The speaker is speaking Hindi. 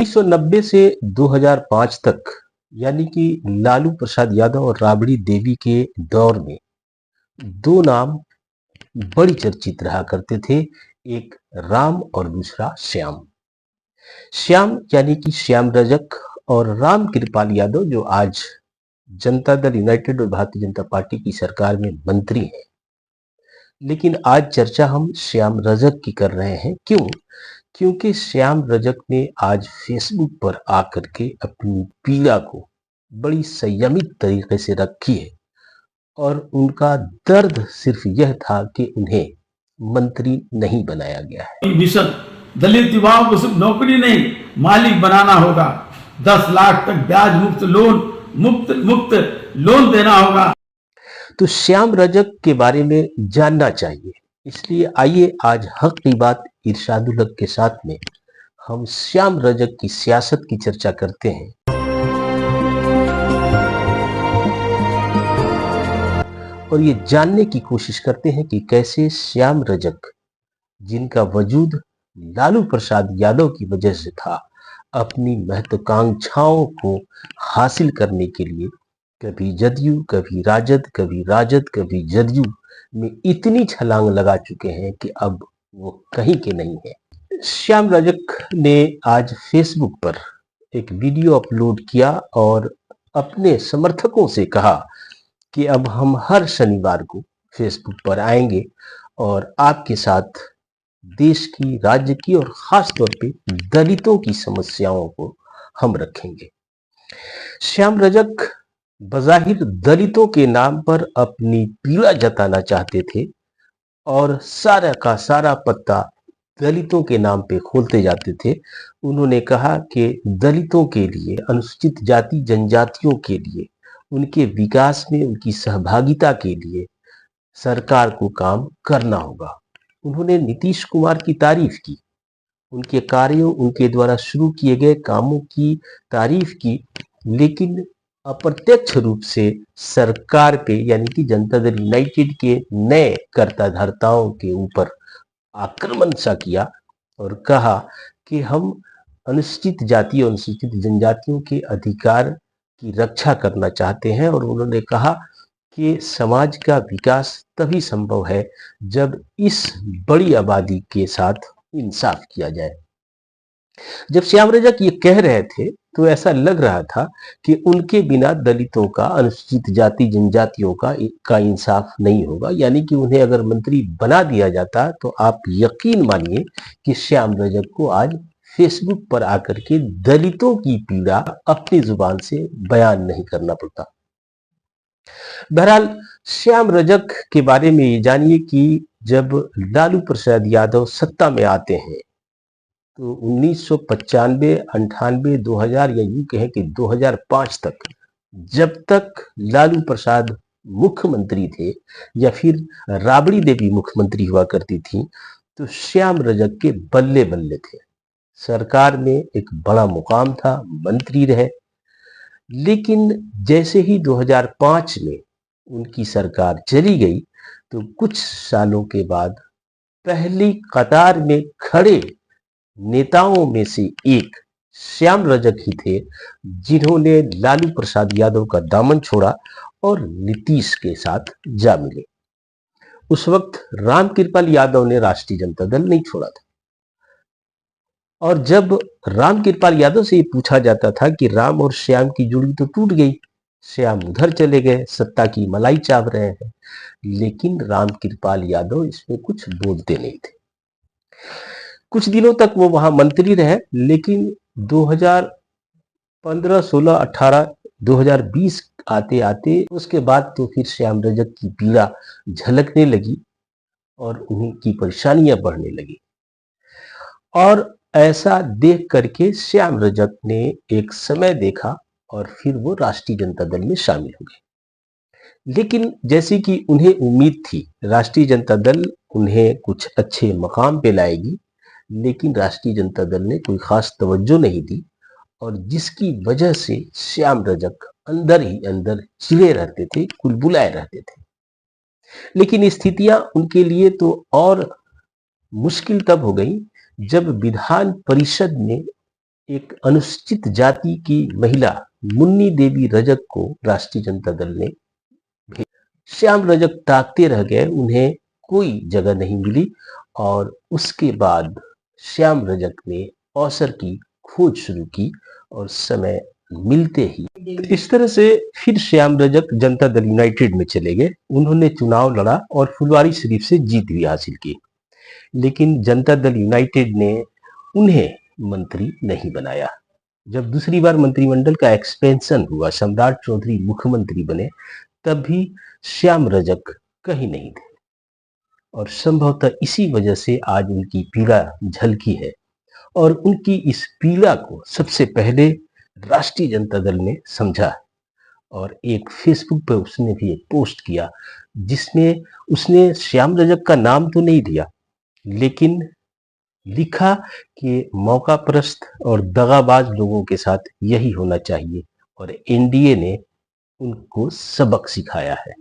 1990 से 2005 तक यानी कि लालू प्रसाद यादव और राबड़ी देवी के दौर में दो नाम बड़ी चर्चित रहा करते थे। एक राम और दूसरा श्याम। श्याम यानी कि श्याम रजक और राम कृपाल यादव जो आज जनता दल यूनाइटेड और भारतीय जनता पार्टी की सरकार में मंत्री हैं। लेकिन आज चर्चा हम श्याम रजक की कर रहे हैं। क्यों? क्योंकि श्याम रजक ने आज फेसबुक पर आकर के अपनी पीड़ा को बड़ी संयमित तरीके से रखी है और उनका दर्द सिर्फ यह था कि उन्हें मंत्री नहीं बनाया गया है। मिशन दलित युवाओं को सिर्फ नौकरी नहीं मालिक बनाना होगा। 10 लाख तक ब्याज मुक्त लोन देना होगा। तो श्याम रजक के बारे में जानना चाहिए, इसलिए आइए आज हक की बात इरशादुल हक के साथ में हम श्याम रजक की सियासत की चर्चा करते हैं। और ये जानने की कोशिश करते हैं कि कैसे श्याम रजक, जिनका वजूद लालू प्रसाद यादव की वजह से था, अपनी महत्वाकांक्षाओं को हासिल करने के लिए कभी जदयू, कभी राजद, कभी जदयू में इतनी छलांग लगा चुके हैं कि अब वो कहीं के नहीं है। श्याम रजक ने आज फेसबुक पर एक वीडियो अपलोड किया और अपने समर्थकों से कहा कि अब हम हर शनिवार को फेसबुक पर आएंगे और आपके साथ देश की, राज्य की और खास तौर पे दलितों की समस्याओं को हम रखेंगे। श्याम रजक बज़ाहिर दलितों के नाम पर अपनी पीड़ा जताना चाहते थे और सारा का सारा पत्ता दलितों के नाम पे खोलते जाते थे। उन्होंने कहा कि दलितों के लिए, अनुसूचित जाति जनजातियों के लिए, उनके विकास में उनकी सहभागिता के लिए सरकार को काम करना होगा। उन्होंने नीतीश कुमार की तारीफ की, उनके कार्यों, उनके द्वारा शुरू किए गए कामों की तारीफ की, लेकिन अप्रत्यक्ष रूप से सरकार पे यानी कि जनता दल यूनाइटेड के नए कर्ताधर्ताओं के ऊपर आक्रमण सा किया और कहा कि हम अनुसूचित जाति और अनुसूचित जनजातियों के अधिकार की रक्षा करना चाहते हैं। और उन्होंने कहा कि समाज का विकास तभी संभव है जब इस बड़ी आबादी के साथ इंसाफ किया जाए। जब श्याम रजक ये कह रहे थे तो ऐसा लग रहा था कि उनके बिना दलितों का, अनुसूचित जाति जनजातियों का इंसाफ नहीं होगा, यानी कि उन्हें अगर मंत्री बना दिया जाता तो आप यकीन मानिए कि श्याम रजक को आज फेसबुक पर आकर के दलितों की पीड़ा अपनी जुबान से बयान नहीं करना पड़ता। बहरहाल श्याम रजक के बारे में ये जानिए कि जब लालू प्रसाद यादव सत्ता में आते हैं तो 1995, 98, 2000 या यूं कहें कि 2005 तक, जब तक लालू प्रसाद मुख्यमंत्री थे या फिर राबड़ी देवी मुख्यमंत्री हुआ करती थी, तो श्याम रजक के बल्ले बल्ले थे। सरकार में एक बड़ा मुकाम था, मंत्री रहे। लेकिन जैसे ही 2005 में उनकी सरकार चली गई तो कुछ सालों के बाद पहली कतार में खड़े नेताओं में से एक श्याम रजक ही थे जिन्होंने लालू प्रसाद यादव का दामन छोड़ा और नीतीश के साथ जा मिले। उस वक्त राम कृपाल यादव ने राष्ट्रीय जनता दल नहीं छोड़ा था। और जब राम कृपाल यादव से ये पूछा जाता था कि राम और श्याम की जुड़ी तो टूट गई, श्याम उधर चले गए, सत्ता की मलाई चाव रहे हैं, लेकिन राम कृपाल यादव इसमें कुछ बोलते नहीं थे। कुछ दिनों तक वो वहां मंत्री रहे, लेकिन 2015, 16, 18, 2020 आते आते उसके बाद तो फिर श्याम रजक की पीड़ा झलकने लगी और उनकी परेशानियां बढ़ने लगी। और ऐसा देख करके श्याम रजक ने एक समय देखा और फिर वो राष्ट्रीय जनता दल में शामिल हो गए। लेकिन जैसे कि उन्हें उम्मीद थी राष्ट्रीय जनता दल उन्हें कुछ अच्छे मकाम पे लाएगी, लेकिन राष्ट्रीय जनता दल ने कोई खास तवज्जो नहीं दी और जिसकी वजह से श्याम रजक अंदर ही अंदर चिड़े रहते थे, कुलबुलाए रहते थे। लेकिन स्थितियां उनके लिए तो और मुश्किल तब हो गई जब विधान परिषद में एक अनुसूचित जाति की महिला मुन्नी देवी रजक को राष्ट्रीय जनता दल ने श्याम रजक ताकते रह गए, उन्हें कोई जगह नहीं मिली और उसके बाद श्याम रजक ने अवसर की खोज शुरू की और समय मिलते ही इस तरह से फिर श्याम रजक जनता दल यूनाइटेड में चले गए। उन्होंने चुनाव लड़ा और फुलवारी शरीफ से जीत भी हासिल की, लेकिन जनता दल यूनाइटेड ने उन्हें मंत्री नहीं बनाया। जब दूसरी बार मंत्रिमंडल का एक्सपेंशन हुआ, सम्राट चौधरी मुख्यमंत्री बने, तब भी श्याम रजक कहीं नहीं थे और संभवतः इसी वजह से आज उनकी पीड़ा झलकी है और उनकी इस पीड़ा को सबसे पहले राष्ट्रीय जनता दल ने समझा और एक फेसबुक पर उसने भी एक पोस्ट किया जिसमें उसने श्याम रजक का नाम तो नहीं लिया, लेकिन लिखा कि मौकापरस्त और दगाबाज लोगों के साथ यही होना चाहिए और एनडीए ने उनको सबक सिखाया है।